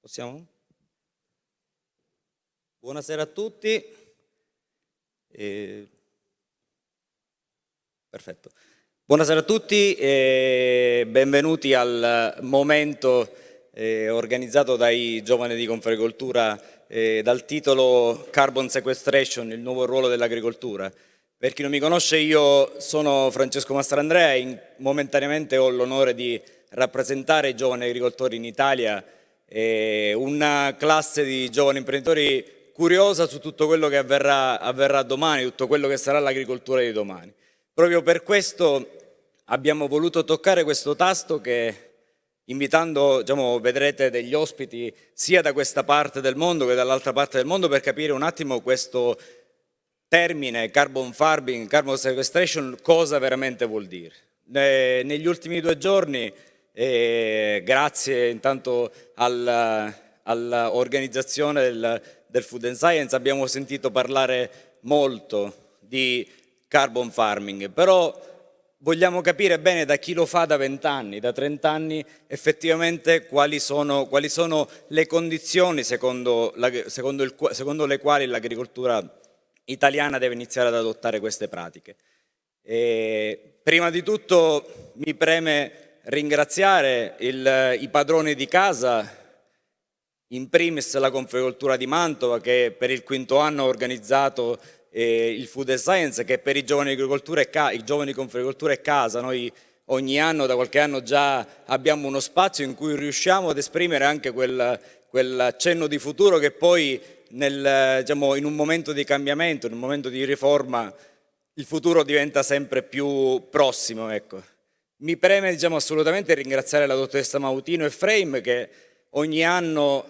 Possiamo? Buonasera a tutti. Perfetto. Buonasera a tutti e benvenuti al momento organizzato dai Giovani di Confagricoltura dal titolo Carbon Sequestration, il nuovo ruolo dell'agricoltura. Per chi non mi conosce, io sono Francesco Mastrandrea e momentaneamente ho l'onore di rappresentare i giovani agricoltori in Italia, una classe di giovani imprenditori curiosa su tutto quello che avverrà domani, tutto quello che sarà l'agricoltura di domani. Proprio per questo abbiamo voluto toccare questo tasto che, invitando, vedrete degli ospiti sia da questa parte del mondo che dall'altra parte del mondo, per capire un attimo questo termine carbon farming, carbon sequestration, cosa veramente vuol dire. Negli ultimi 2 giorni, grazie intanto all'organizzazione del Food and Science, abbiamo sentito parlare molto di carbon farming, però vogliamo capire bene da chi lo fa da 20 anni, da 30 anni, effettivamente quali sono le condizioni secondo le quali l'agricoltura italiana deve iniziare ad adottare queste pratiche. Prima di tutto mi preme ringraziare i padroni di casa, in primis la Confagricoltura di Mantova, che per il 5º anno ha organizzato il Food and Science, che per i giovani di Confagricoltura è casa. Noi ogni anno, da qualche anno già, abbiamo uno spazio in cui riusciamo ad esprimere anche quell'accenno di futuro che poi in un momento di cambiamento, in un momento di riforma, il futuro diventa sempre più prossimo. Ecco. Mi preme assolutamente ringraziare la dottoressa Mautino e Frame, che ogni anno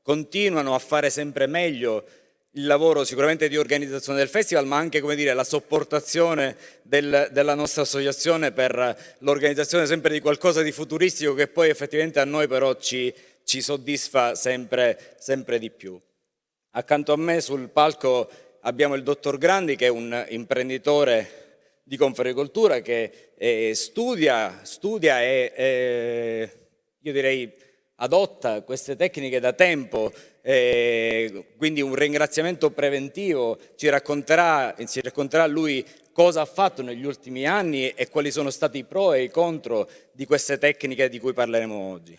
continuano a fare sempre meglio il lavoro sicuramente di organizzazione del festival, ma anche, come dire, la sopportazione della nostra associazione per l'organizzazione sempre di qualcosa di futuristico che poi effettivamente a noi però ci soddisfa sempre di più. Accanto a me sul palco abbiamo il dottor Grandi, che è un imprenditore di Confagricoltura che studia e io direi adotta queste tecniche da tempo, quindi un ringraziamento preventivo. Ci racconterà lui cosa ha fatto negli ultimi anni e quali sono stati i pro e i contro di queste tecniche di cui parleremo oggi.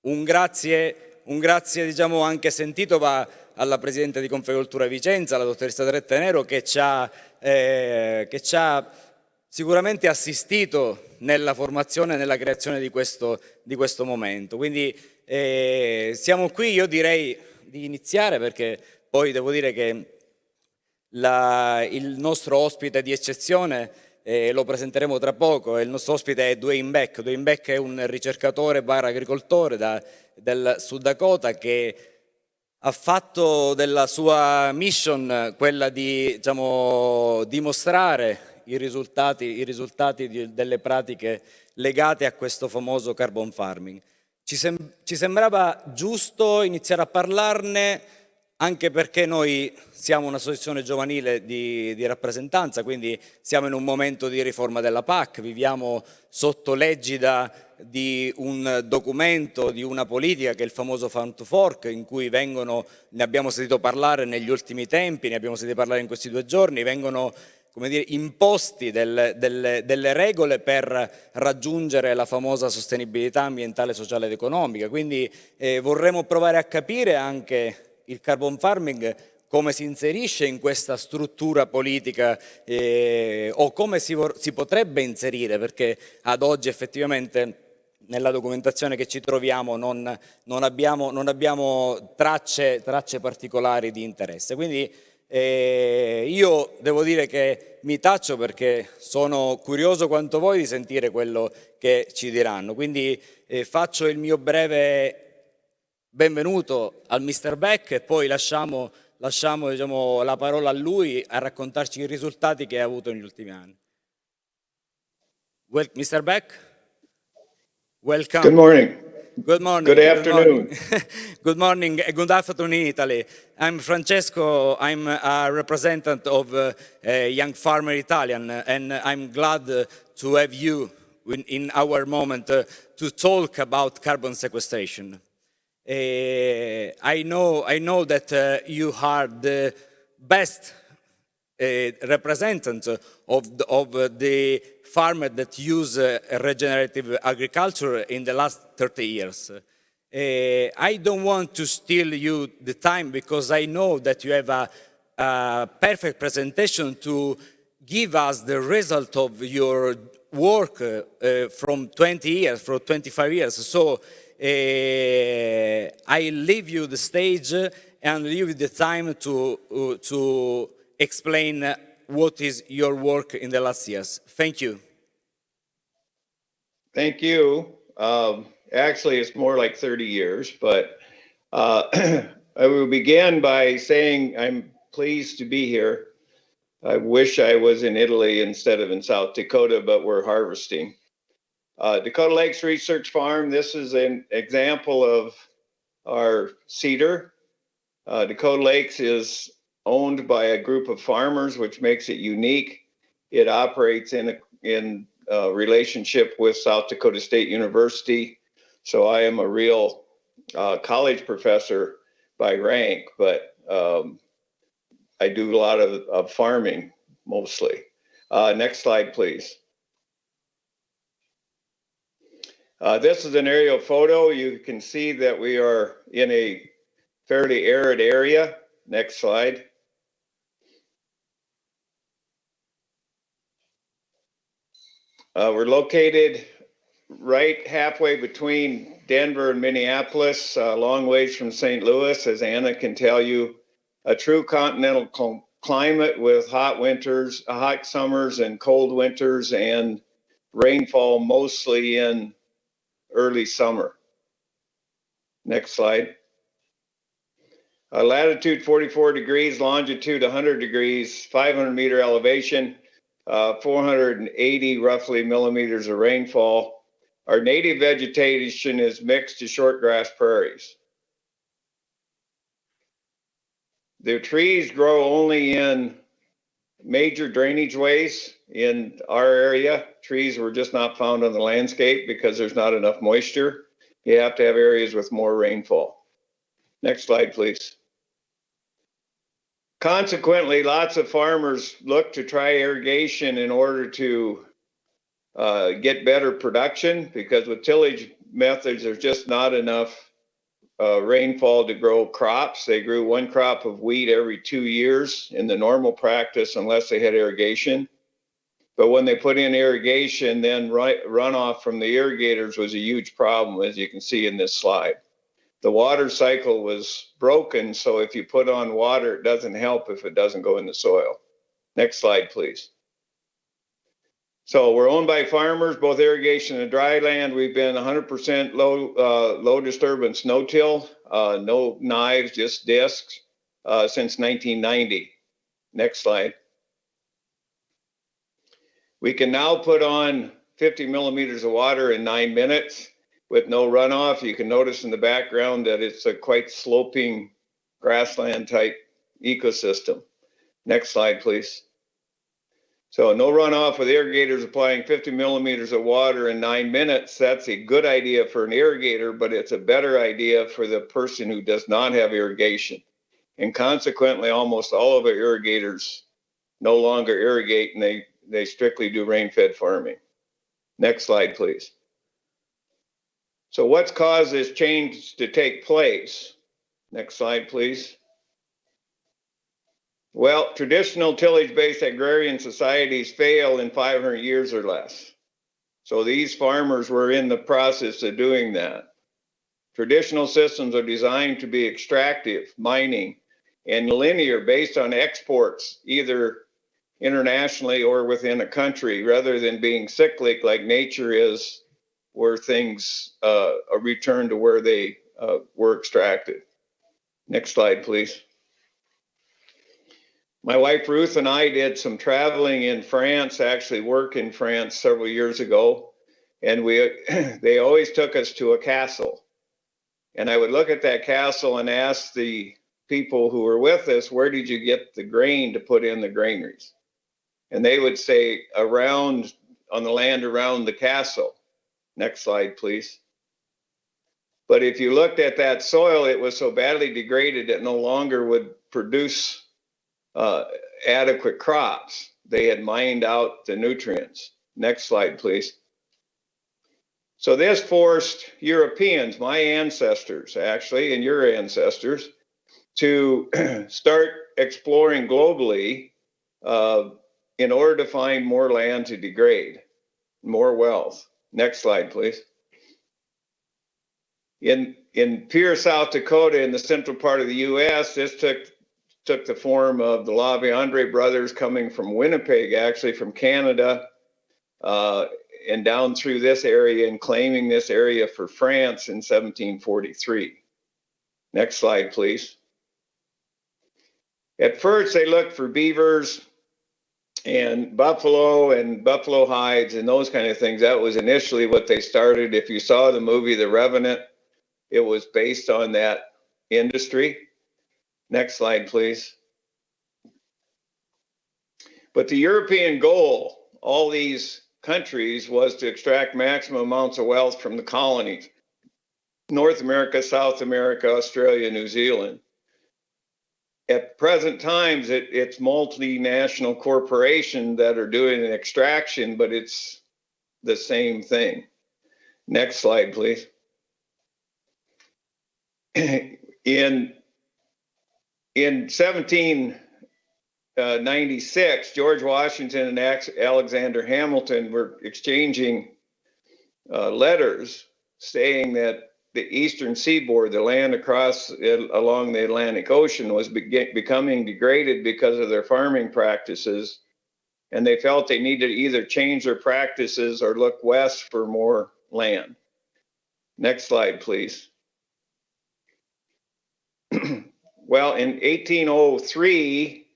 Un grazie anche sentito va alla Presidente di Confagricoltura Vicenza, la dottoressa Nero, che ci ha sicuramente assistito nella formazione e nella creazione di questo momento. Quindi siamo qui, io direi di iniziare, perché poi devo dire che il nostro ospite di eccezione lo presenteremo tra poco. Il nostro ospite è Dwayne Beck. Dwayne Beck è un ricercatore agricoltore del Sud Dakota che ha fatto della sua mission quella di dimostrare i risultati delle pratiche legate a questo famoso carbon farming. Ci sembrava giusto iniziare a parlarne, anche perché noi siamo un'associazione giovanile di rappresentanza, quindi siamo in un momento di riforma della PAC, viviamo sotto l'egida di un documento, di una politica che è il famoso Farm to Fork, in cui ne abbiamo sentito parlare negli ultimi tempi, ne abbiamo sentito parlare in questi 2 giorni, vengono, come dire, imposti delle regole per raggiungere la famosa sostenibilità ambientale, sociale ed economica. Quindi vorremmo provare a capire anche il carbon farming come si inserisce in questa struttura politica o come si potrebbe inserire, perché ad oggi effettivamente nella documentazione che ci troviamo non abbiamo tracce particolari di interesse. Quindi io devo dire che mi taccio, perché sono curioso quanto voi di sentire quello che ci diranno. Quindi faccio il mio breve benvenuto al Mr. Beck e poi lasciamo la parola a lui a raccontarci i risultati che ha avuto negli ultimi anni. Mr. Beck? Welcome. Good morning. Good morning. Good afternoon. Good morning. Good afternoon in Italy. I'm Francesco. I'm a representative of Young Farmer Italian, and I'm glad to have you in our moment to talk about carbon sequestration. I know that you are the best representatives of the farmers that use regenerative agriculture in the last 30 years. I don't want to steal you the time because I know that you have a perfect presentation to give us the result of your work from 20 years, from 25 years. So I leave you the stage and leave you the time to explain what is your work in the last years. Thank you. Thank you. Actually, it's more like 30 years, but I will begin by saying I'm pleased to be here. I wish I was in Italy instead of in South Dakota, but we're harvesting. Dakota Lakes Research Farm, this is an example of our cedar. Dakota Lakes is owned by a group of farmers, which makes it unique. It operates in relationship with South Dakota State University. So I am a real college professor by rank, but I do a lot of farming mostly. Next slide, please. This is an aerial photo. You can see that we are in a fairly arid area. Next slide. We're located right halfway between Denver and Minneapolis, a long ways from St. Louis, as Anna can tell you. A true continental climate with hot winters, hot summers and cold winters, and rainfall mostly in early summer. Next slide. Latitude 44 degrees, longitude 100 degrees, 500 meter elevation, 480 roughly millimeters of rainfall. Our native vegetation is mixed to shortgrass prairies. The trees grow only in major drainage ways in our area. Trees were just not found on the landscape because there's not enough moisture. You have to have areas with more rainfall. Next slide, please. Consequently, lots of farmers look to try irrigation in order to get better production, because with tillage methods, there's just not enough rainfall to grow crops. They grew one crop of wheat every 2 years in the normal practice unless they had irrigation. But when they put in irrigation, then runoff from the irrigators was a huge problem, as you can see in this slide. The water cycle was broken, so if you put on water, it doesn't help if it doesn't go in the soil. Next slide, please. So we're owned by farmers, both irrigation and dry land. We've been 100% low disturbance no-till, no knives, just discs since 1990. Next slide. We can now put on 50 millimeters of water in 9 minutes with no runoff. You can notice in the background that it's a quite sloping grassland type ecosystem. Next slide, please. So no runoff with irrigators applying 50 millimeters of water in 9 minutes. That's a good idea for an irrigator, but it's a better idea for the person who does not have irrigation. And consequently, almost all of our irrigators no longer irrigate, and they strictly do rain-fed farming. Next slide, please. So what's caused this change to take place? Next slide, please. Well, traditional tillage-based agrarian societies fail in 500 years or less. So these farmers were in the process of doing that. Traditional systems are designed to be extractive, mining, and linear based on exports, either internationally or within a country, rather than being cyclic like nature is, where things are returned to where they were extracted. Next slide, please. My wife Ruth and I did some traveling in France, actually work in France several years ago, and they always took us to a castle. And I would look at that castle and ask the people who were with us, where did you get the grain to put in the granaries? And they would say, around, on the land around the castle. Next slide, please. But if you looked at that soil, it was so badly degraded it no longer would produce adequate crops. They had mined out the nutrients. Next slide, please. So this forced Europeans, my ancestors actually, and your ancestors, to start exploring globally in order to find more land to degrade, more wealth. Next slide, please. In pure South Dakota, in the central part of the U.S., this took the form of the La Vérendrye brothers coming from Winnipeg, actually from Canada, and down through this area and claiming this area for France in 1743. Next slide, please. At first, they looked for beavers and buffalo hides and those kind of things. That was initially what they started. If you saw the movie The Revenant, it was based on that industry. Next slide, please. But the European goal, all these countries, was to extract maximum amounts of wealth from the colonies. North America, South America, Australia, New Zealand. At present times, it's multinational corporations that are doing an extraction, but it's the same thing. Next slide, please. In 1796, George Washington and Alexander Hamilton were exchanging letters saying that the eastern seaboard, the land across along the Atlantic Ocean, was becoming degraded because of their farming practices, and they felt they needed to either change their practices or look west for more land. Next slide, please. Well, in 1803,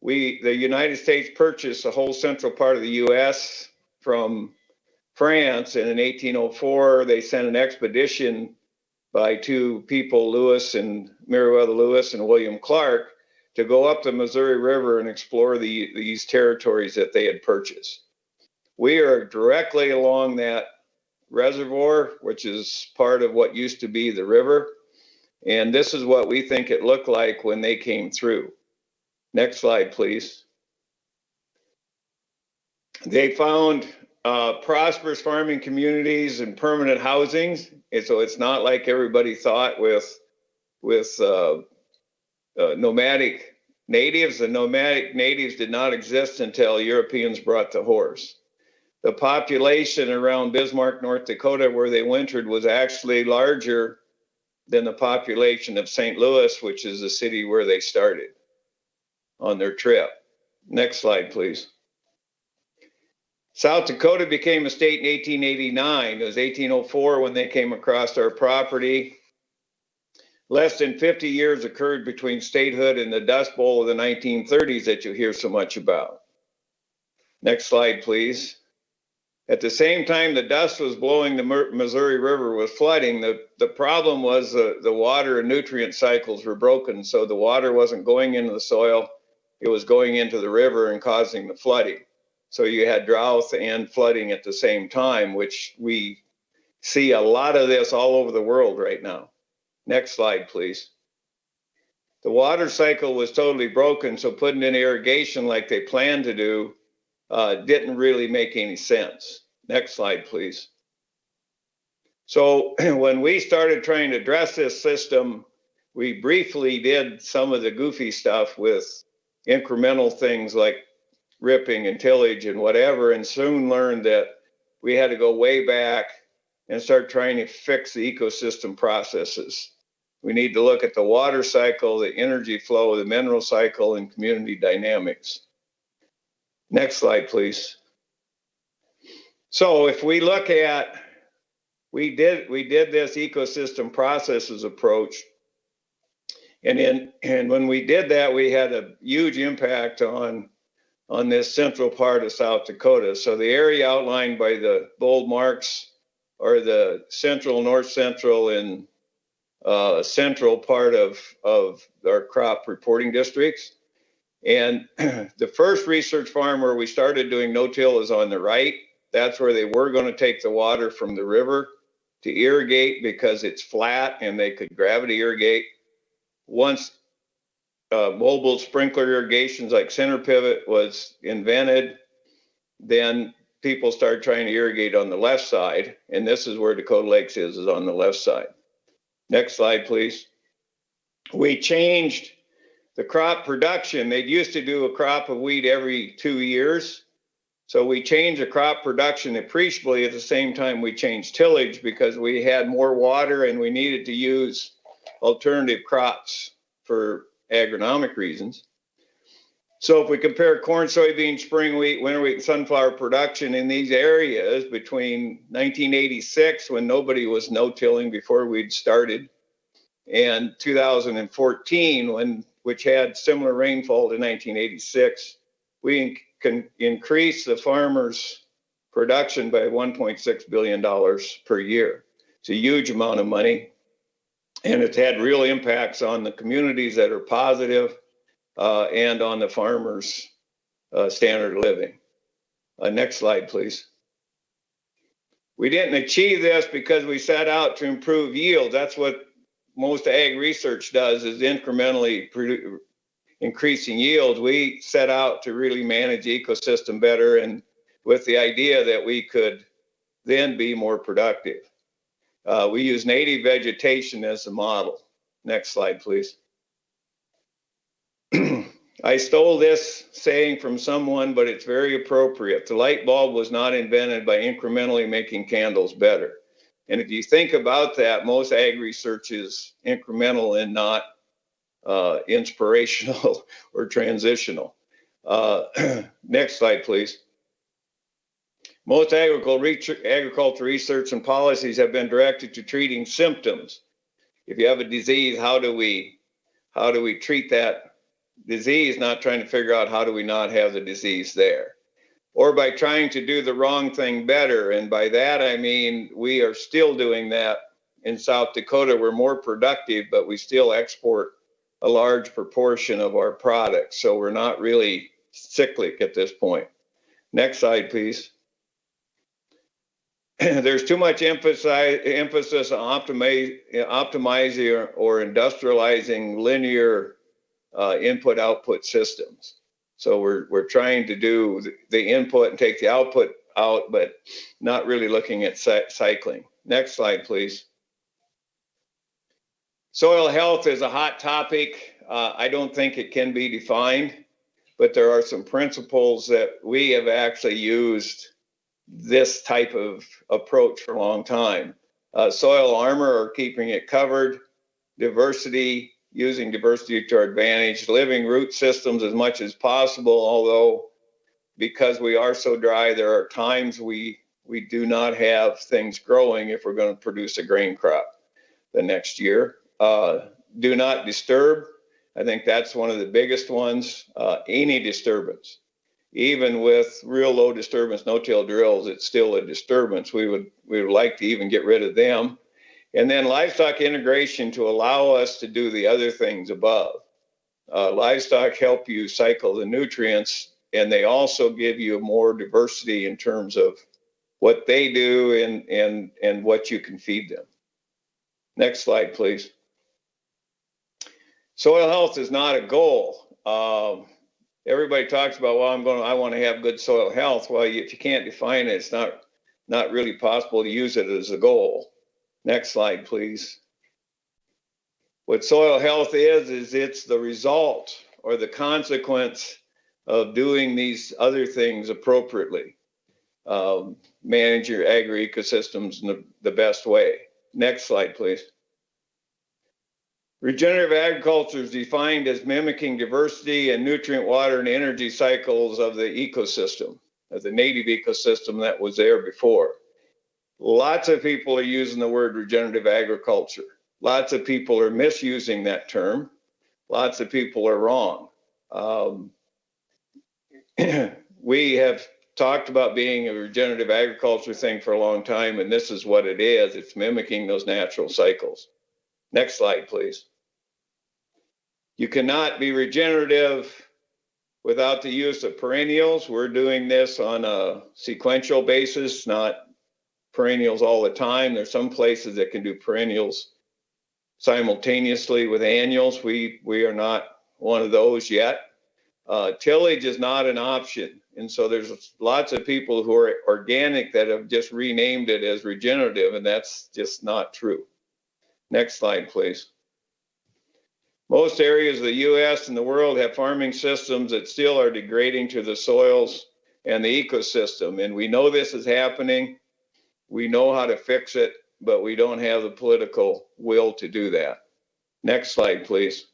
the United States purchased the whole central part of the U.S. from France, and in 1804, they sent an expedition by two people, Meriwether Lewis and William Clark, to go up the Missouri River and explore these territories that they had purchased. We are directly along that reservoir, which is part of what used to be the river. And this is what we think it looked like when they came through. Next slide, please. They found prosperous farming communities and permanent housings. And so it's not like everybody thought with nomadic natives. The nomadic natives did not exist until Europeans brought the horse. The population around Bismarck, North Dakota, where they wintered, was actually larger than the population of St. Louis, which is the city where they started on their trip. Next slide, please. South Dakota became a state in 1889. It was 1804 when they came across our property. Less than 50 years occurred between statehood and the Dust Bowl of the 1930s that you hear so much about. Next slide, please. At the same time the dust was blowing, the Missouri River was flooding. The problem was the water and nutrient cycles were broken, so the water wasn't going into the soil, it was going into the river and causing the flooding. So you had drought and flooding at the same time, which we see a lot of this all over the world right now. Next slide, please. The water cycle was totally broken, so putting in irrigation like they planned to do didn't really make any sense. Next slide, please. So when we started trying to address this system, we briefly did some of the goofy stuff with incremental things like ripping and tillage and whatever, and soon learned that we had to go way back and start trying to fix the ecosystem processes. We need to look at the water cycle, the energy flow, the mineral cycle, and community dynamics. Next slide, please. So if we look at, we did this ecosystem processes approach, and when we did that, we had a huge impact on this central part of South Dakota. So the area outlined by the bold marks are the central, north central, and central part of our crop reporting districts. And the first research farm where we started doing no-till is on the right. That's where they were going to take the water from the river to irrigate because it's flat and they could gravity irrigate. Once mobile sprinkler irrigations like center pivot was invented, then people started trying to irrigate on the left side, and this is where Dakota Lakes is on the left side. Next slide, please. We changed the crop production. They used to do a crop of wheat every 2 years. So we changed the crop production appreciably at the same time we changed tillage because we had more water and we needed to use alternative crops for agronomic reasons. So if we compare corn, soybean, spring wheat, winter wheat, and sunflower production in these areas between 1986, when nobody was no-tilling before we'd started, and 2014, which had similar rainfall to 1986, we can increase the farmers' production by $1.6 billion per year. It's a huge amount of money, and it's had real impacts on the communities that are positive and on the farmers' standard of living. Next slide, please. We didn't achieve this because we set out to improve yields. That's what most ag research does, is incrementally increasing yields. We set out to really manage the ecosystem better, and with the idea that we could then be more productive. We use native vegetation as the model. Next slide, please. I stole this saying from someone, but it's very appropriate. The light bulb was not invented by incrementally making candles better. And if you think about that, most ag research is incremental and not inspirational or transitional. Next slide, please. Most agricultural research and policies have been directed to treating symptoms. If you have a disease, how do we treat that disease, not trying to figure out how do we not have the disease there? Or by trying to do the wrong thing better. And by that, I mean, we are still doing that in South Dakota. We're more productive, but we still export a large proportion of our products. So we're not really cyclic at this point. Next slide, please. There's too much emphasis on optimizing or industrializing linear input-output systems. So we're trying to do the input and take the output out, but not really looking at cycling. Next slide, please. Soil health is a hot topic. I don't think it can be defined, but there are some principles that we have actually used this type of approach for a long time. Soil armor, or keeping it covered, diversity, using diversity to our advantage, living root systems as much as possible, although because we are so dry, there are times we do not have things growing if we're going to produce a grain crop the next year. Do not disturb. I think that's one of the biggest ones. Any disturbance, even with real low disturbance no-till drills, it's still a disturbance. We would like to even get rid of them. And then livestock integration to allow us to do the other things above. Livestock help you cycle the nutrients, and they also give you more diversity in terms of what they do and what you can feed them. Next slide, please. Soil health is not a goal. Everybody talks about, well, I want to have good soil health. Well, if you can't define it, it's not really possible to use it as a goal. Next slide, please. What soil health is it's the result or the consequence of doing these other things appropriately. Manage your agri-ecosystems in the best way. Next slide, please. Regenerative agriculture is defined as mimicking diversity and nutrient, water, and energy cycles of the ecosystem, of the native ecosystem that was there before. Lots of people are using the word regenerative agriculture. Lots of people are misusing that term. Lots of people are wrong. We have talked about being a regenerative agriculture thing for a long time, and this is what it is. It's mimicking those natural cycles. Next slide, please. You cannot be regenerative without the use of perennials. We're doing this on a sequential basis, not perennials all the time. There's some places that can do perennials simultaneously with annuals. We are not one of those yet. Tillage is not an option. And so there's lots of people who are organic that have just renamed it as regenerative, and that's just not true. Next slide, please. Most areas of the US and the world have farming systems that still are degrading to the soils and the ecosystem. And we know this is happening. We know how to fix it, but we don't have the political will to do that. Next slide, please.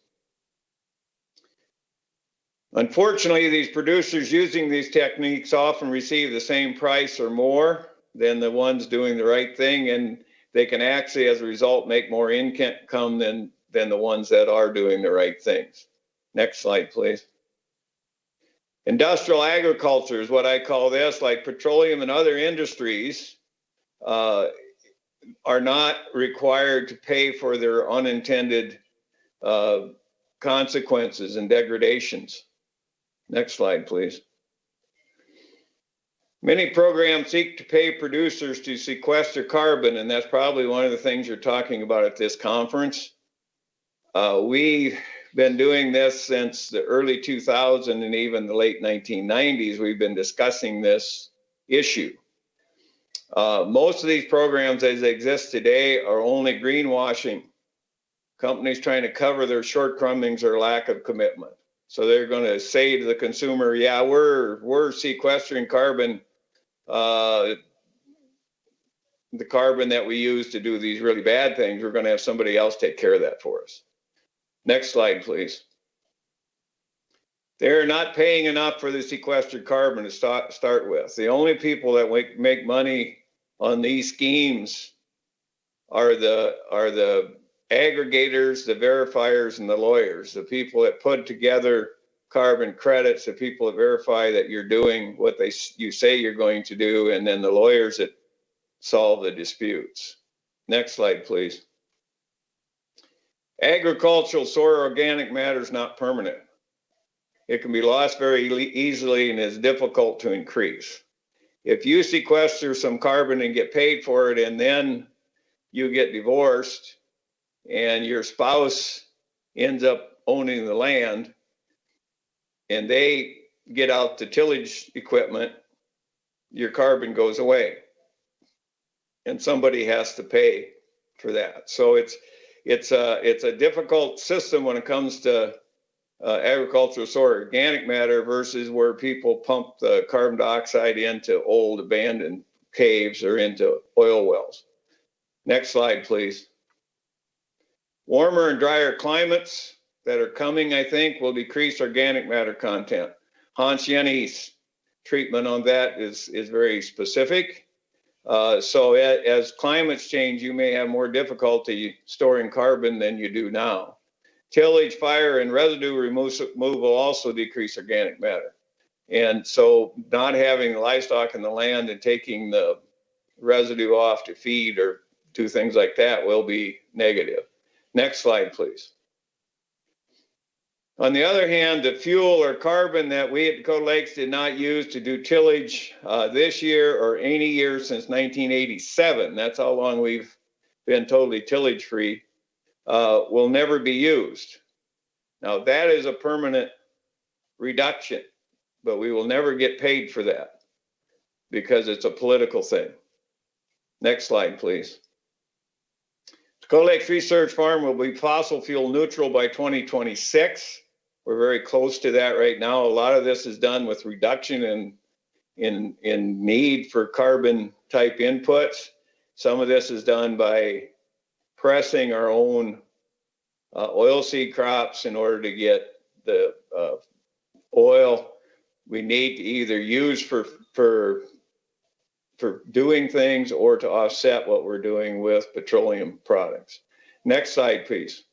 Unfortunately, these producers using these techniques often receive the same price or more than the ones doing the right thing, and they can actually, as a result, make more income than the ones that are doing the right things. Next slide, please. Industrial agriculture is what I call this, like petroleum and other industries are not required to pay for their unintended consequences and degradations. Next slide, please. Many programs seek to pay producers to sequester carbon, and that's probably one of the things you're talking about at this conference. We've been doing this since the early 2000s and even the late 1990s. We've been discussing this issue. Most of these programs as they exist today are only greenwashing. Companies trying to cover their shortcomings or lack of commitment. So they're going to say to the consumer, yeah, we're sequestering carbon, the carbon that we use to do these really bad things, we're going to have somebody else take care of that for us. Next slide, please. They're not paying enough for the sequestered carbon to start with. The only people that make money on these schemes are the aggregators, the verifiers, and the lawyers, the people that put together carbon credits, the people that verify that you're doing what you say you're going to do, and then the lawyers that solve the disputes. Next slide, please. Agricultural soil organic matter is not permanent. It can be lost very easily and is difficult to increase. If you sequester some carbon and get paid for it, and then you get divorced, and your spouse ends up owning the land, and they get out the tillage equipment, your carbon goes away. And somebody has to pay for that. So it's a difficult system when it comes to agricultural soil organic matter versus where people pump the carbon dioxide into old abandoned caves or into oil wells. Next slide, please. Warmer and drier climates that are coming, I think, will decrease organic matter content. Hans Jenny's treatment on that is very specific. So as climates change, you may have more difficulty storing carbon than you do now. Tillage, fire, and residue removal also decrease organic matter. And so not having livestock in the land and taking the residue off to feed or do things like that will be negative. Next slide, please. On the other hand, the fuel or carbon that we at Dakota Lakes did not use to do tillage this year or any year since 1987, that's how long we've been totally tillage free, will never be used. Now that is a permanent reduction, but we will never get paid for that because it's a political thing. Next slide, please. Dakota Lakes Research Farm will be fossil fuel neutral by 2026. We're very close to that right now. A lot of this is done with reduction in need for carbon type inputs. Some of this is done by pressing our own oilseed crops in order to get the oil we need to either use for doing things or to offset what we're doing with petroleum products. Next slide, please.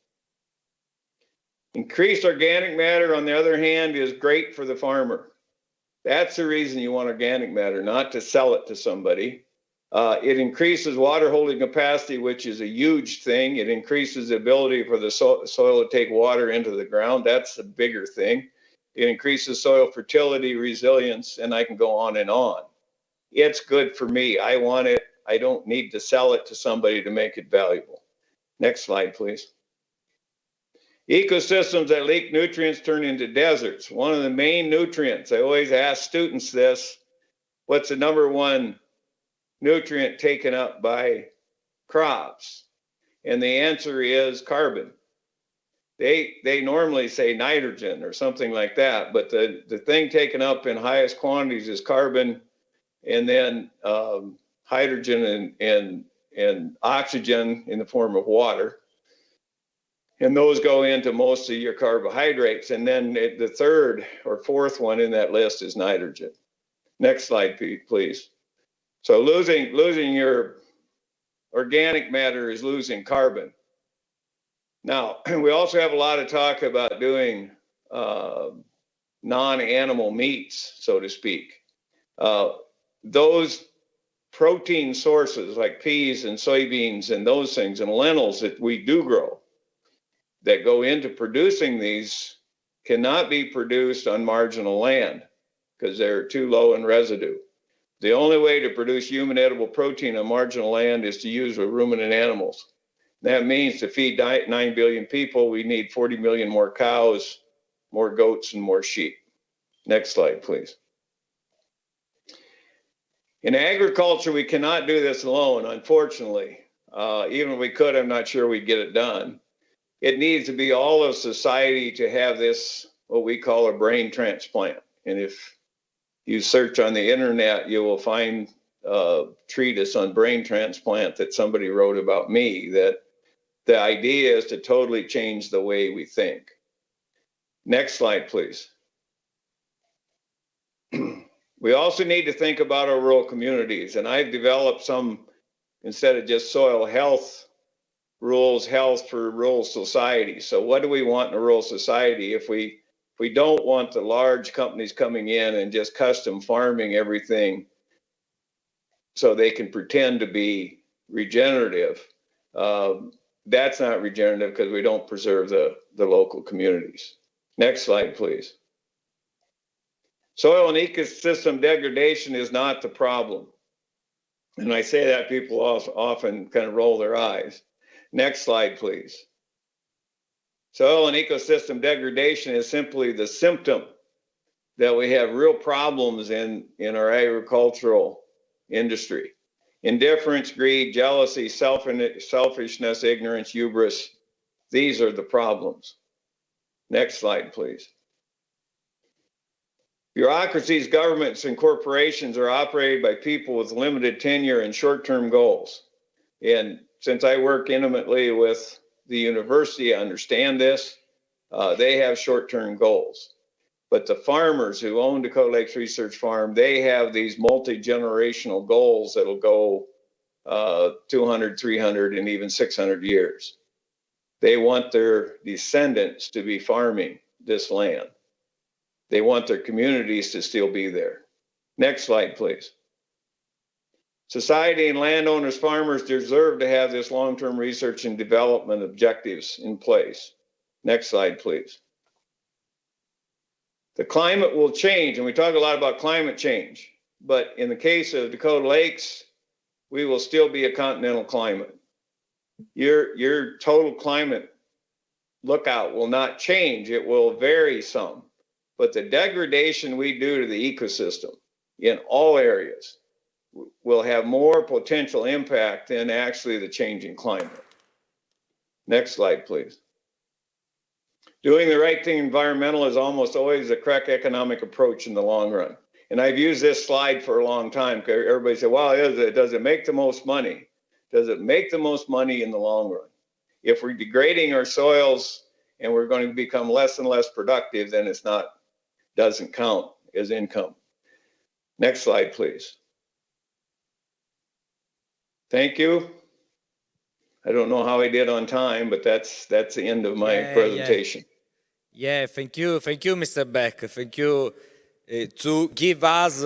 Increased organic matter, on the other hand, is great for the farmer. That's the reason you want organic matter, not to sell it to somebody. It increases water holding capacity, which is a huge thing. It increases the ability for the soil to take water into the ground. That's the bigger thing. It increases soil fertility, resilience, and I can go on and on. It's good for me. I want it. I don't need to sell it to somebody to make it valuable. Next slide, please. Ecosystems that leak nutrients turn into deserts. One of the main nutrients, I always ask students this, what's the number one nutrient taken up by crops? And the answer is carbon. They normally say nitrogen or something like that, but the thing taken up in highest quantities is carbon, and then hydrogen and oxygen in the form of water. And those go into most of your carbohydrates. And then the third or fourth one in that list is nitrogen. Next slide, please. So losing your organic matter is losing carbon. Now, we also have a lot of talk about doing non-animal meats, so to speak. Those protein sources like peas and soybeans and those things and lentils that we do grow that go into producing these cannot be produced on marginal land because they're too low in residue. The only way to produce human edible protein on marginal land is to use ruminant animals. That means to feed 9 billion people, we need 40 million more cows, more goats, and more sheep. Next slide, please. In agriculture, we cannot do this alone, unfortunately. Even if we could, I'm not sure we'd get it done. It needs to be all of society to have this, what we call a brain transplant. And if you search on the internet, you will find a treatise on brain transplant that somebody wrote about me, that the idea is to totally change the way we think. Next slide, please. We also need to think about our rural communities, and I've developed some, instead of just soil health rules, health for rural society. So what do we want in a rural society if we don't want the large companies coming in and just custom farming everything so they can pretend to be regenerative? That's not regenerative because we don't preserve the local communities. Next slide, please. Soil and ecosystem degradation is not the problem. And I say that, people often kind of roll their eyes. Next slide, please. Soil and ecosystem degradation is simply the symptom that we have real problems in our agricultural industry. Indifference, greed, jealousy, selfishness, ignorance, hubris, these are the problems. Next slide, please. Bureaucracies, governments, and corporations are operated by people with limited tenure and short-term goals. And since I work intimately with the university, I understand this. They have short-term goals. But the farmers who own Dakota Lakes Research Farm, they have these multi-generational goals that'll go 200, 300, and even 600 years. They want their descendants to be farming this land. They want their communities to still be there. Next slide, please. Society and landowners, farmers deserve to have this long-term research and development objectives in place. Next slide, please. The climate will change, and we talk a lot about climate change, but in the case of Dakota Lakes, we will still be a continental climate. Your total climate lookout will not change. It will vary some, but the degradation we do to the ecosystem in all areas will have more potential impact than actually the changing climate. Next slide, please. Doing the right thing environmental is almost always the correct economic approach in the long run. And I've used this slide for a long time because everybody said, well, does it make the most money? Does it make the most money in the long run? If we're degrading our soils and we're going to become less and less productive, then doesn't count as income. Next slide, please. Thank you. I don't know how I did on time, but that's the end of my presentation. Yeah, thank you, Mr. Beck. Thank you to give us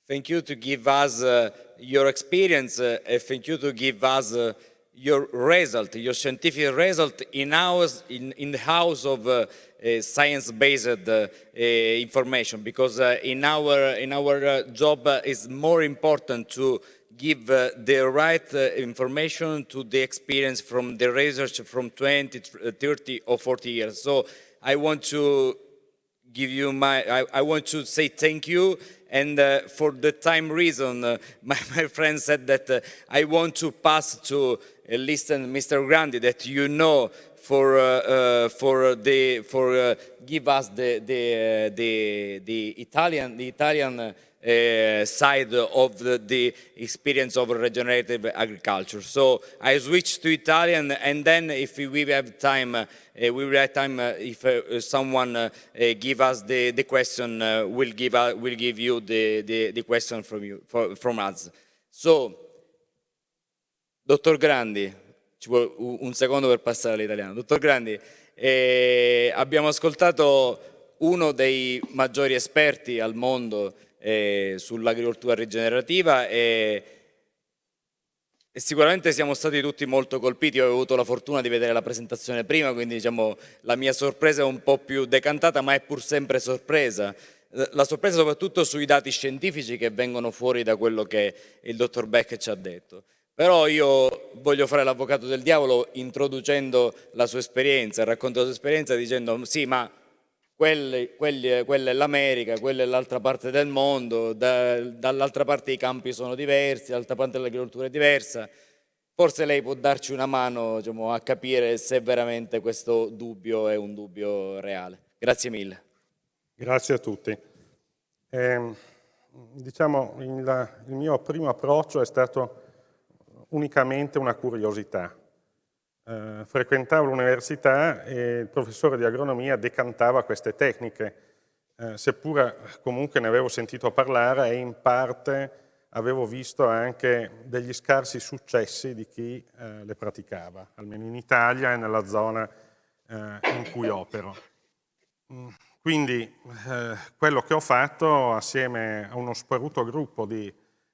thank you to give us your experience, and thank you to give us your result, your scientific result in the house of science-based information, because in our job is more important to give the right information to the experience from the research from 20, 30 or 40 years. So I want to give you I want to say thank you, and for the time reason, my friend said that I want to pass to listen Mr. Grandi, that you know, for give us the Italian side of the experience of regenerative agriculture. So I switch to Italian, and then if we have time, if someone give us the question, we'll give you the question from us. So, Dottor Grandi, ci vuole un secondo per passare all'italiano. Dottor Grandi, abbiamo ascoltato uno dei maggiori esperti al mondo sull'agricoltura rigenerativa e sicuramente siamo stati tutti molto colpiti. Io ho avuto la fortuna di vedere la presentazione prima, quindi diciamo la mia sorpresa è un po' più decantata, ma è pur sempre sorpresa. La sorpresa soprattutto sui dati scientifici che vengono fuori da quello che il dottor Beck ci ha detto. Però io voglio fare l'avvocato del diavolo introducendo la sua esperienza, il racconto della sua esperienza dicendo sì, ma quella è l'America, quella è l'altra parte del mondo, dall'altra parte i campi sono diversi, dall'altra parte l'agricoltura è diversa. Forse lei può darci una mano, diciamo, a capire se veramente questo dubbio è un dubbio reale. Grazie mille. Grazie a tutti. Diciamo, il mio primo approccio è stato unicamente una curiosità. Frequentavo l'università e il professore di agronomia decantava queste tecniche, seppure comunque ne avevo sentito parlare e in parte avevo visto anche degli scarsi successi di chi le praticava, almeno in Italia e nella zona in cui opero. Quindi quello che ho fatto assieme a uno sparuto gruppo di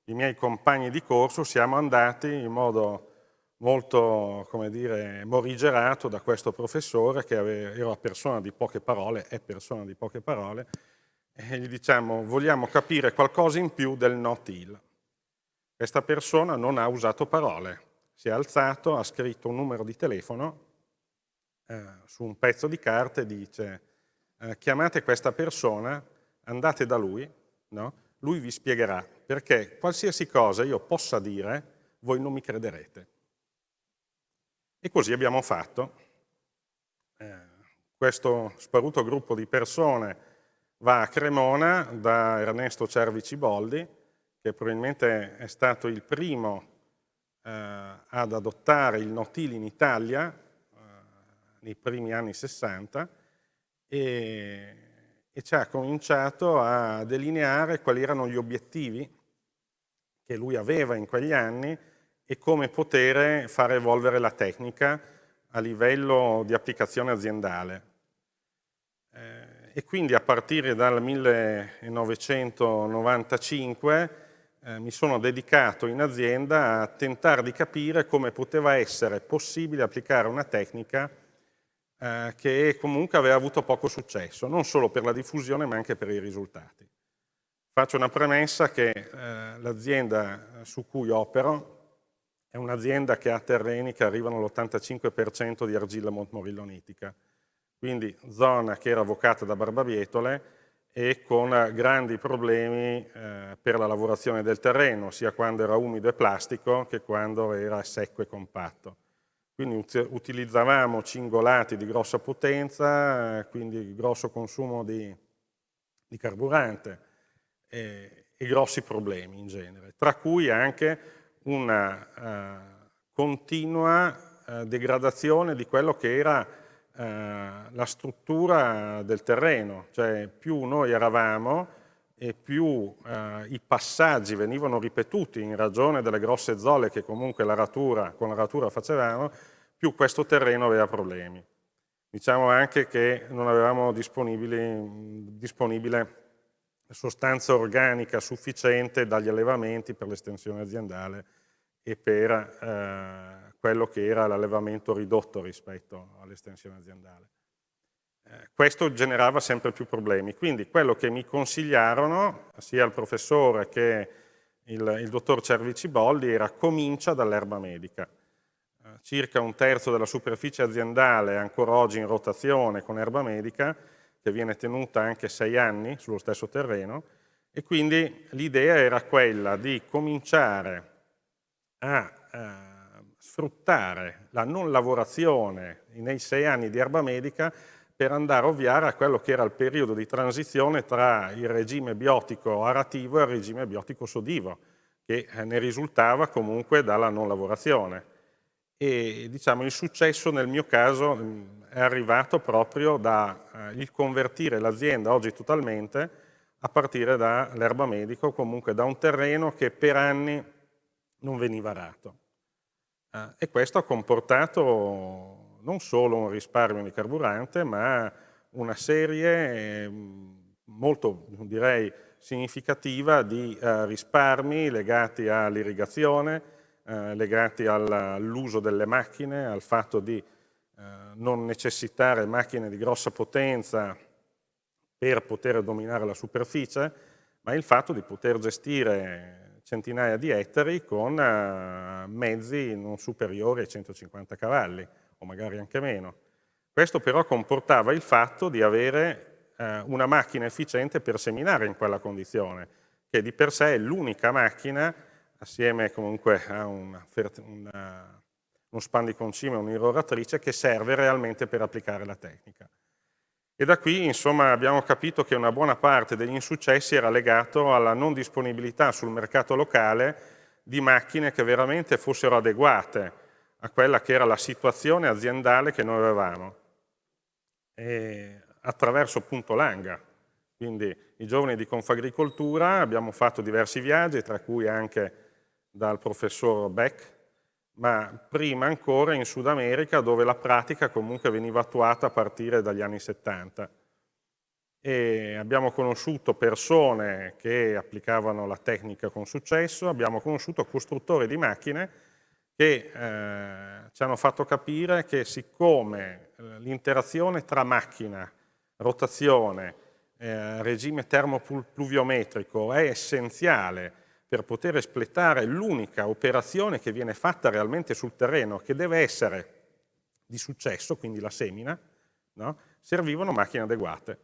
miei compagni di corso, siamo andati in modo molto, come dire, morigerato da questo professore che era persona di poche parole, è persona di poche parole, e gli diciamo vogliamo capire qualcosa in più del no-till. Questa persona non ha usato parole, si è alzato, ha scritto un numero di telefono su un pezzo di carta e dice chiamate questa persona, andate da lui, no? Lui vi spiegherà, perché qualsiasi cosa io possa dire, voi non mi crederete. E così abbiamo fatto. Questo sparuto gruppo di persone va a Cremona da Ernesto Cervi-Ciboldi, che probabilmente è stato il primo ad adottare il no-till in Italia nei primi anni 60 e ci ha cominciato a delineare quali erano gli obiettivi che lui aveva in quegli anni e come poter fare evolvere la tecnica a livello di applicazione aziendale. E quindi a partire dal 1995 mi sono dedicato in azienda a tentare di capire come poteva essere possibile applicare una tecnica che comunque aveva avuto poco successo, non solo per la diffusione ma anche per i risultati. Faccio una premessa che l'azienda su cui opero è un'azienda che ha terreni che arrivano all'85% di argilla montmorillonitica, quindi zona che era vocata da barbabietole e con grandi problemi per la lavorazione del terreno, sia quando era umido e plastico che quando era secco e compatto. Quindi utilizzavamo cingolati di grossa potenza, quindi grosso consumo di carburante e grossi problemi in genere, tra cui anche una continua degradazione di quello che era la struttura del terreno, cioè più noi eravamo e più i passaggi venivano ripetuti in ragione delle grosse zolle che comunque con l'aratura facevamo, più questo terreno aveva problemi. Diciamo anche che non avevamo disponibile sostanza organica sufficiente dagli allevamenti per l'estensione aziendale e per quello che era l'allevamento ridotto rispetto all'estensione aziendale. Questo generava sempre più problemi, quindi quello che mi consigliarono sia il professore che il dottor Cervi-Ciboldi era: comincia dall'erba medica. Circa un terzo della superficie aziendale è ancora oggi in rotazione con erba medica, che viene tenuta anche 6 anni sullo stesso terreno, e quindi l'idea era quella di cominciare a sfruttare la non lavorazione nei 6 anni di erba medica per andare a ovviare a quello che era il periodo di transizione tra il regime biotico arativo e il regime biotico sodivo, che ne risultava comunque dalla non lavorazione. E diciamo il successo nel mio caso è arrivato proprio dal convertire l'azienda oggi totalmente a partire dall'erba medica, o comunque da un terreno che per anni non veniva arato. E questo ha comportato non solo un risparmio di carburante, ma una serie molto, direi, significativa di risparmi legati all'irrigazione, legati all'uso delle macchine, al fatto di non necessitare macchine di grossa potenza per poter dominare la superficie, ma il fatto di poter gestire centinaia di ettari con mezzi non superiori ai 150 cavalli, o magari anche meno. Questo però comportava il fatto di avere una macchina efficiente per seminare in quella condizione, che di per sé è l'unica macchina, assieme comunque a uno span di concime e un'irroratrice, che serve realmente per applicare la tecnica. E da qui, insomma, abbiamo capito che una buona parte degli insuccessi era legato alla non disponibilità sul mercato locale di macchine che veramente fossero adeguate a quella che era la situazione aziendale che noi avevamo. E attraverso appunto l'ANGA, quindi i Giovani di Confagricoltura, abbiamo fatto diversi viaggi, tra cui anche dal professor Beck, ma prima ancora in Sud America, dove la pratica comunque veniva attuata a partire dagli anni 70. E abbiamo conosciuto persone che applicavano la tecnica con successo, abbiamo conosciuto costruttori di macchine che ci hanno fatto capire che siccome l'interazione tra macchina, rotazione, regime termopluviometrico è essenziale per poter espletare l'unica operazione che viene fatta realmente sul terreno, che deve essere di successo, quindi la semina, no? Servivano macchine adeguate.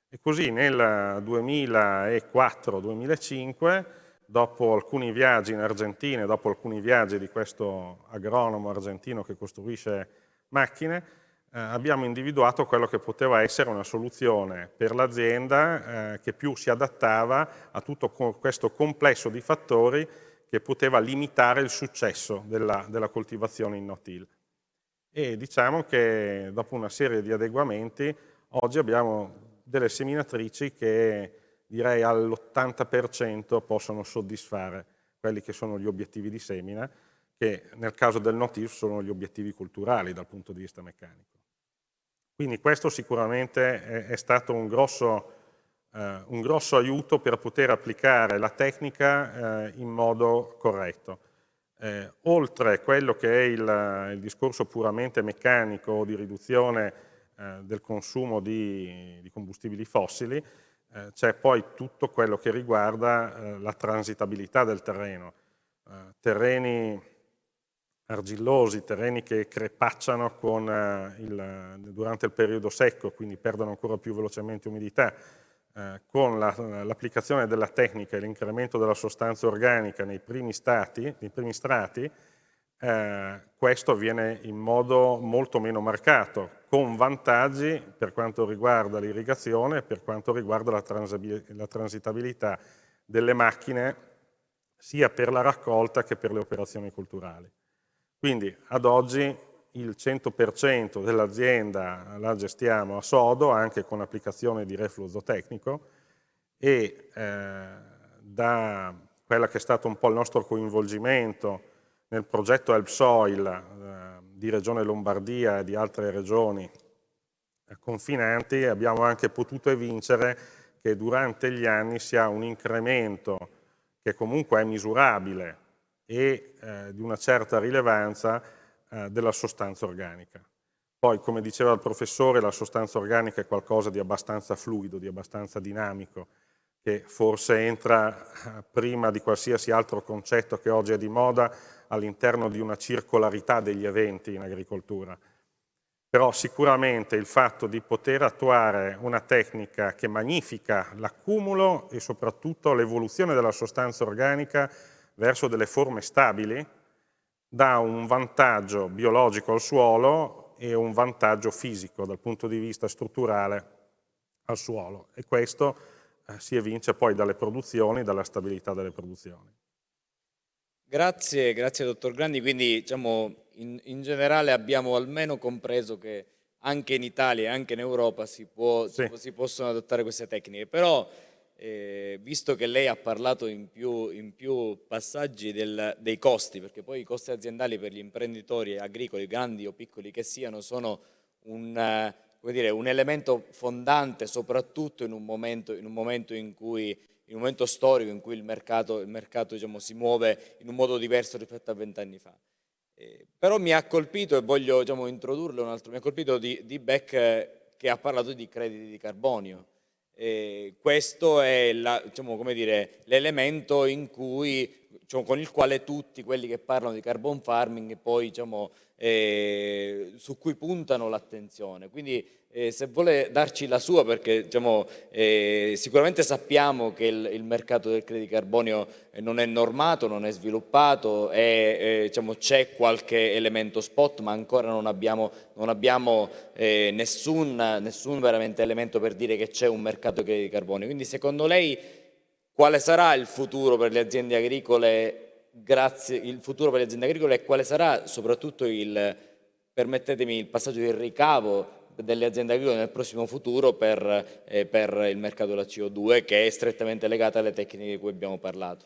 E così nel 2004-2005, dopo alcuni viaggi in Argentina e dopo alcuni viaggi di questo agronomo argentino che costruisce macchine, abbiamo individuato quello che poteva essere una soluzione per l'azienda che più si adattava a tutto questo complesso di fattori che poteva limitare il successo della coltivazione in no-till. E diciamo che dopo una serie di adeguamenti oggi abbiamo delle seminatrici che direi all'80% possono soddisfare quelli che sono gli obiettivi di semina, che nel caso del no-till sono gli obiettivi culturali dal punto di vista meccanico. Quindi questo sicuramente è stato un grosso aiuto per poter applicare la tecnica in modo corretto. Oltre quello che è il discorso puramente meccanico di riduzione del consumo di combustibili fossili, c'è poi tutto quello che riguarda la transitabilità del terreno. Terreni argillosi, terreni che crepacciano durante il periodo secco, quindi perdono ancora più velocemente umidità, con l'applicazione della tecnica e l'incremento della sostanza organica nei primi strati, questo avviene in modo molto meno marcato, con vantaggi per quanto riguarda l'irrigazione e per quanto riguarda la transitabilità delle macchine, sia per la raccolta che per le operazioni culturali. Quindi ad oggi il 100% dell'azienda la gestiamo a sodo, anche con applicazione di refluo zootecnico, e da quella che è stato un po' il nostro coinvolgimento nel progetto Help Soil di Regione Lombardia e di altre regioni confinanti, abbiamo anche potuto evincere che durante gli anni si ha un incremento che comunque è misurabile e di una certa rilevanza della sostanza organica. Poi, come diceva il professore, la sostanza organica è qualcosa di abbastanza fluido, di abbastanza dinamico, che forse entra prima di qualsiasi altro concetto che oggi è di moda all'interno di una circolarità degli eventi in agricoltura. Però sicuramente il fatto di poter attuare una tecnica che magnifica l'accumulo e soprattutto l'evoluzione della sostanza organica verso delle forme stabili dà un vantaggio biologico al suolo e un vantaggio fisico dal punto di vista strutturale al suolo, e questo si evince poi dalle produzioni, dalla stabilità delle produzioni. Grazie, grazie dottor Grandi. Quindi diciamo, in generale abbiamo almeno compreso che anche in Italia e anche in Europa si possono adottare queste tecniche, però visto che lei ha parlato in più passaggi dei costi, perché poi i costi aziendali per gli imprenditori agricoli, grandi o piccoli che siano, sono un elemento fondante, soprattutto in un momento storico in cui il mercato diciamo, si muove in un modo diverso rispetto a 20 anni fa. Però mi ha colpito, e voglio diciamo, introdurle un altro, mi ha colpito di Beck che ha parlato di crediti di carbonio. Questo è diciamo, come dire, l'elemento in cui, diciamo, con il quale tutti quelli che parlano di carbon farming poi diciamo, su cui puntano l'attenzione. Quindi se vuole darci la sua, perché diciamo, sicuramente sappiamo che il mercato del credito di carbonio non è normato, non è sviluppato, e diciamo, c'è qualche elemento spot, ma ancora non abbiamo nessun veramente elemento per dire che c'è un mercato del credito di carbonio. Quindi secondo lei quale sarà il futuro per le aziende agricole? Il futuro per le aziende agricole, e quale sarà soprattutto permettetemi, il passaggio del ricavo delle aziende agricole nel prossimo futuro per il mercato della CO2, che è strettamente legata alle tecniche di cui abbiamo parlato?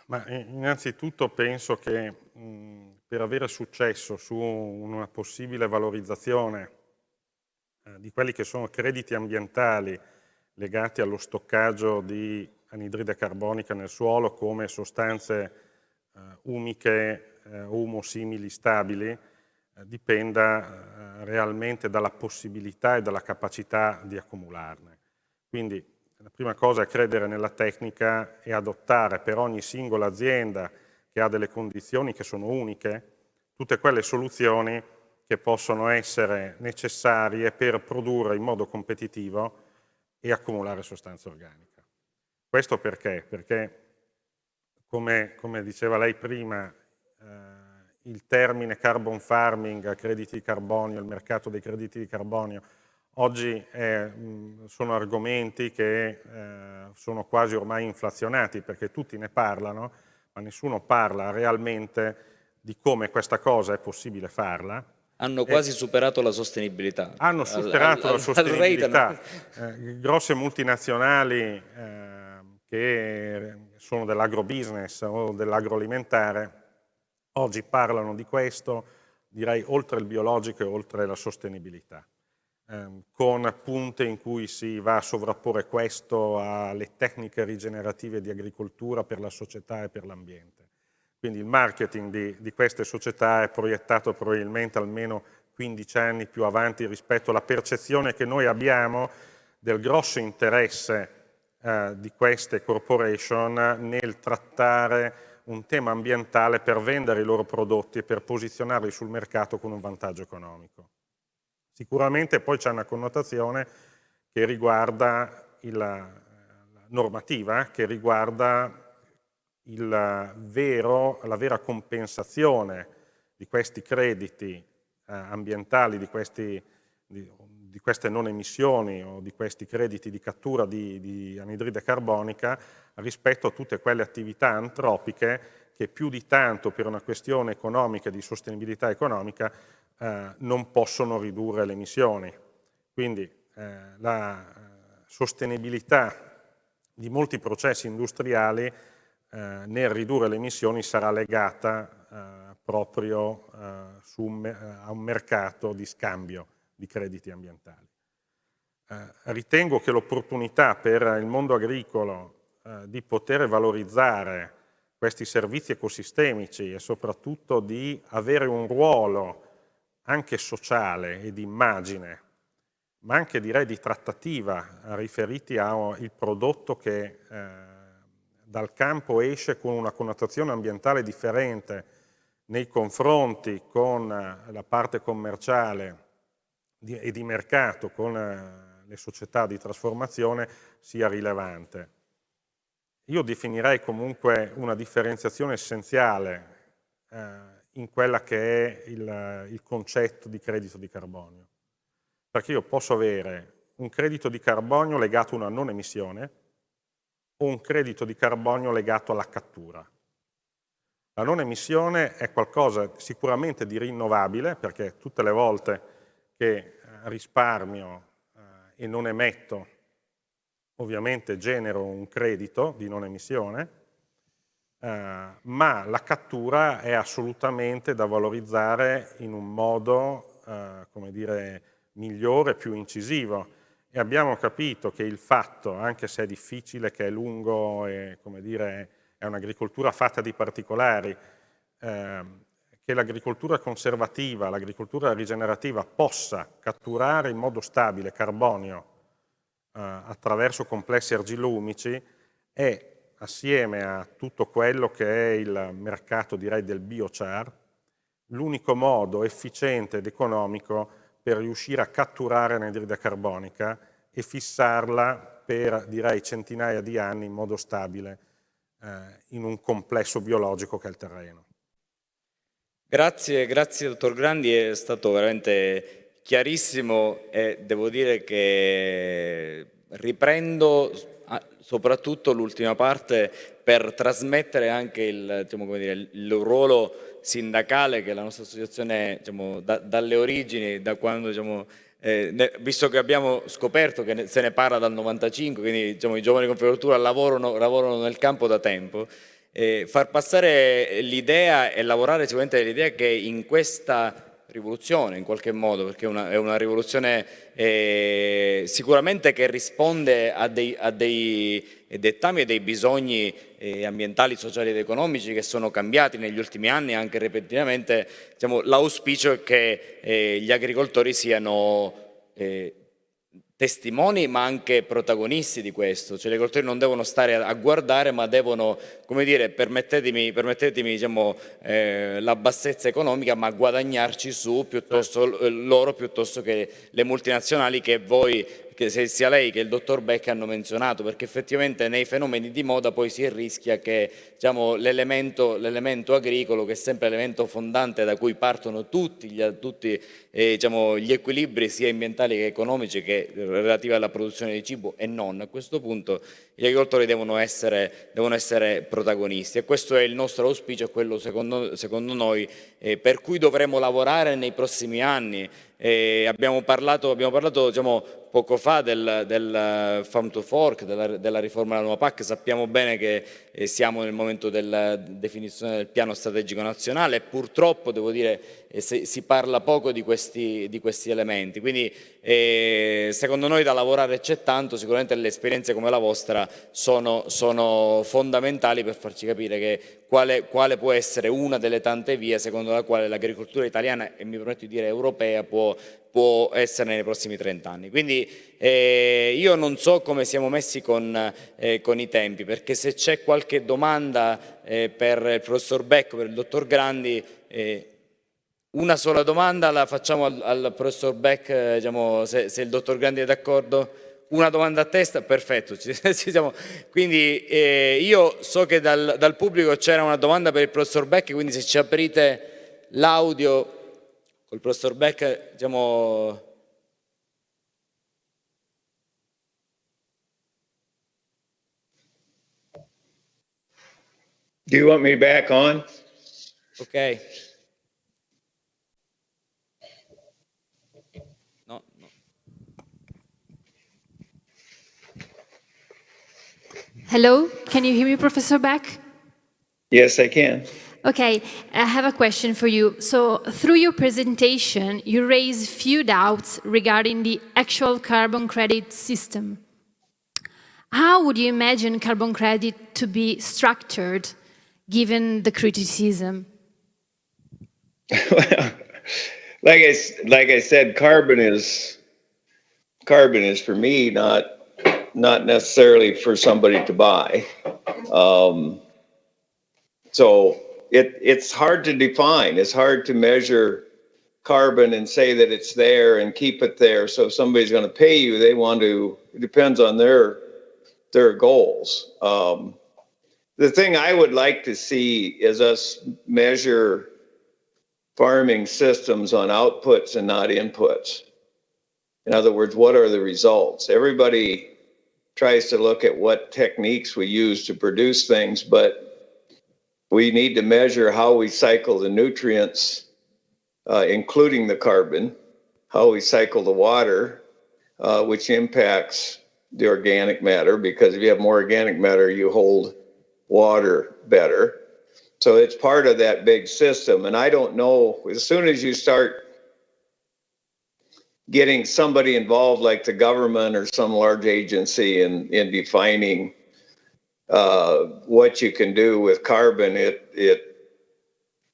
Ma innanzitutto penso che per avere successo su una possibile valorizzazione di quelli che sono crediti ambientali legati allo stoccaggio di anidride carbonica nel suolo come sostanze umiche o umosimili stabili, dipenda realmente dalla possibilità e dalla capacità di accumularne. Quindi la prima cosa è credere nella tecnica e adottare per ogni singola azienda che ha delle condizioni che sono uniche, tutte quelle soluzioni che possono essere necessarie per produrre in modo competitivo e accumulare sostanza organica. Questo perché? Perché, come diceva lei prima, il termine carbon farming, crediti di carbonio, il mercato dei crediti di carbonio, oggi sono argomenti che sono quasi ormai inflazionati, perché tutti ne parlano, ma nessuno parla realmente di come questa cosa è possibile farla. Hanno quasi superato la sostenibilità. Hanno superato la sostenibilità. Grosse multinazionali che sono dell'agrobusiness o dell'agroalimentare oggi parlano di questo, direi oltre il biologico e oltre la sostenibilità, con punte in cui si va a sovrapporre questo alle tecniche rigenerative di agricoltura per la società e per l'ambiente. Quindi il marketing di queste società è proiettato probabilmente almeno 15 anni più avanti rispetto alla percezione che noi abbiamo del grosso interesse di queste corporation nel trattare un tema ambientale per vendere i loro prodotti e per posizionarli sul mercato con un vantaggio economico. Sicuramente poi c'è una connotazione che riguarda la normativa, che riguarda la vera compensazione di questi crediti ambientali, di queste non emissioni o di questi crediti di cattura di anidride carbonica rispetto a tutte quelle attività antropiche che più di tanto per una questione economica e di sostenibilità economica non possono ridurre le emissioni. Quindi la sostenibilità di molti processi industriali nel ridurre le emissioni sarà legata proprio a un mercato di scambio di crediti ambientali. Ritengo che l'opportunità per il mondo agricolo di poter valorizzare questi servizi ecosistemici e soprattutto di avere un ruolo anche sociale e di immagine, ma anche direi di trattativa riferiti al prodotto che dal campo esce con una connotazione ambientale differente nei confronti con la parte commerciale e di mercato con le società di trasformazione sia rilevante. Io definirei comunque una differenziazione essenziale in quella che è il concetto di credito di carbonio. Perché io posso avere un credito di carbonio legato a una non emissione o un credito di carbonio legato alla cattura. La non emissione è qualcosa sicuramente di rinnovabile, perché tutte le volte che risparmio e non emetto, ovviamente genero un credito di non emissione, ma la cattura è assolutamente da valorizzare in un modo, come dire, migliore, più incisivo. E abbiamo capito che il fatto, anche se è difficile, che è lungo e, come dire, è un'agricoltura fatta di particolari, che l'agricoltura conservativa, l'agricoltura rigenerativa possa catturare in modo stabile carbonio attraverso complessi argillo-umici è, assieme a tutto quello che è il mercato, direi, del biochar, l'unico modo efficiente ed economico per riuscire a catturare anidride carbonica e fissarla per, direi, centinaia di anni in modo stabile in un complesso biologico che è il terreno. Grazie dottor Grandi, è stato veramente chiarissimo e devo dire che riprendo soprattutto l'ultima parte per trasmettere anche il ruolo sindacale che la nostra associazione dalle origini, da quando visto che abbiamo scoperto che se ne parla dal 95, quindi i Giovani di Confagricoltura lavorano nel campo da tempo. Far passare l'idea e lavorare sicuramente l'idea che in questa rivoluzione in qualche modo, perché è una rivoluzione sicuramente che risponde a dei dettami e dei bisogni ambientali, sociali ed economici che sono cambiati negli ultimi anni anche repentinamente. L'auspicio è che gli agricoltori siano testimoni ma anche protagonisti di questo, cioè gli agricoltori non devono stare a guardare ma devono, come dire, permettetemi la bassezza economica, ma guadagnarci su loro piuttosto che le multinazionali che sia lei che il dottor Beck hanno menzionato, perché effettivamente nei fenomeni di moda poi si rischia che l'elemento agricolo, che è sempre l'elemento fondante da cui partono tutti gli equilibri sia ambientali che economici che relativi alla produzione di cibo e non, a questo punto gli agricoltori devono essere protagonisti, e questo è il nostro auspicio, è quello secondo noi per cui dovremo lavorare nei prossimi anni. Abbiamo parlato poco fa del Farm to Fork, della riforma della nuova PAC. Sappiamo bene che siamo nel momento della definizione del piano strategico nazionale e purtroppo, devo dire, si parla poco di questi elementi. Quindi secondo noi da lavorare c'è tanto, sicuramente le esperienze come la vostra sono fondamentali per farci capire che quale può essere una delle tante vie secondo la quale l'agricoltura italiana, e mi permetto di dire europea, può essere nei prossimi 30 anni. Quindi io non so come siamo messi con i tempi, perché se c'è qualche domanda per il professor Beck, per il dottor Grandi, una sola domanda la facciamo al professor Beck, se il dottor Grandi è d'accordo. Una domanda a testa, perfetto, ci siamo. Quindi io so che dal pubblico c'era una domanda per il professor Beck, quindi se ci aprite l'audio col professor Beck, Do you want me back on? ok. No. Hello, can you hear me, Professor Beck? Yes, I can. Okay, I have a question for you. So, through your presentation, you raised few doubts regarding the actual carbon credit system. How would you imagine carbon credit to be structured, given the criticism? Well, like I said, carbon is for me, not necessarily for somebody to buy. So it's hard to define. It's hard to measure carbon and say that it's there and keep it there. So if somebody's going to pay you, they want to. It depends on their goals. The thing I would like to see is us measure farming systems on outputs and not inputs. In other words, what are the results? Everybody tries to look at what techniques we use to produce things, but we need to measure how we cycle the nutrients, including the carbon, how we cycle the water, which impacts the organic matter, because if you have more organic matter, you hold water better. So it's part of that big system. And I don't know, as soon as you start getting somebody involved like the government or some large agency in defining what you can do with carbon,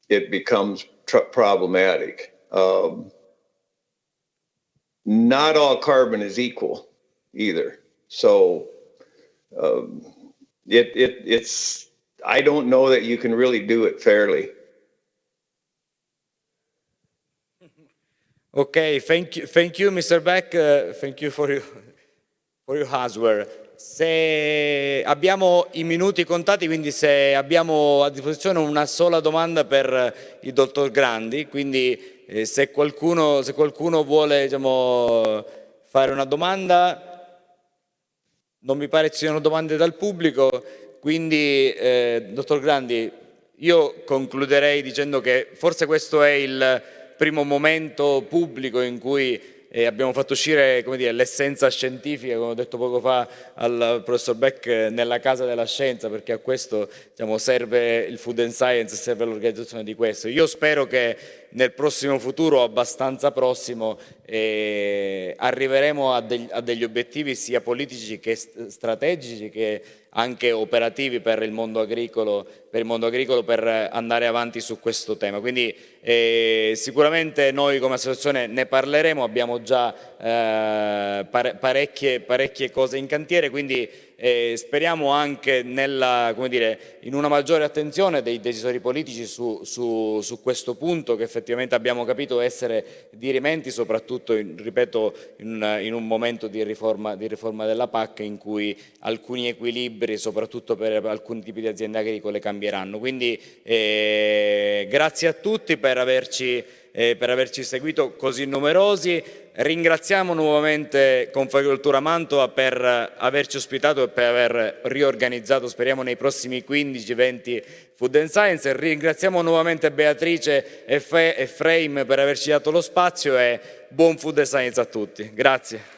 it becomes problematic. Not all carbon is equal either. So it's I don't know that you can really do it fairly. Okay, thank you, Mr. Beck. Thank you for your answer. Se abbiamo i minuti contati, quindi se abbiamo a disposizione una sola domanda per il dottor Grandi, quindi se qualcuno vuole, diciamo, fare una domanda, non mi pare ci siano domande dal pubblico, quindi dottor Grandi, io concluderei dicendo che forse questo è il primo momento pubblico in cui abbiamo fatto uscire, come dire, l'essenza scientifica, come ho detto poco fa al professor Beck, nella casa della scienza, perché a questo, diciamo, serve il food and science, serve l'organizzazione di questo. Io spero che nel prossimo futuro, abbastanza prossimo, arriveremo a degli obiettivi sia politici che strategici che anche operativi per il mondo agricolo, per andare avanti su questo tema. Quindi sicuramente noi come associazione ne parleremo, abbiamo già parecchie cose in cantiere, quindi speriamo anche come dire, in una maggiore attenzione dei decisori politici su questo punto, che effettivamente abbiamo capito essere dirimenti, soprattutto, ripeto, in un momento di riforma della PAC in cui alcuni equilibri, soprattutto per alcuni tipi di aziende agricole, cambieranno. Quindi grazie a tutti per averci seguito così numerosi. Ringraziamo nuovamente Confagricoltura Mantova per averci ospitato e per aver riorganizzato, speriamo nei prossimi 15-20 Food and Science. Ringraziamo nuovamente Beatrice e Frame per averci dato lo spazio, e buon Food and Science a tutti. Grazie.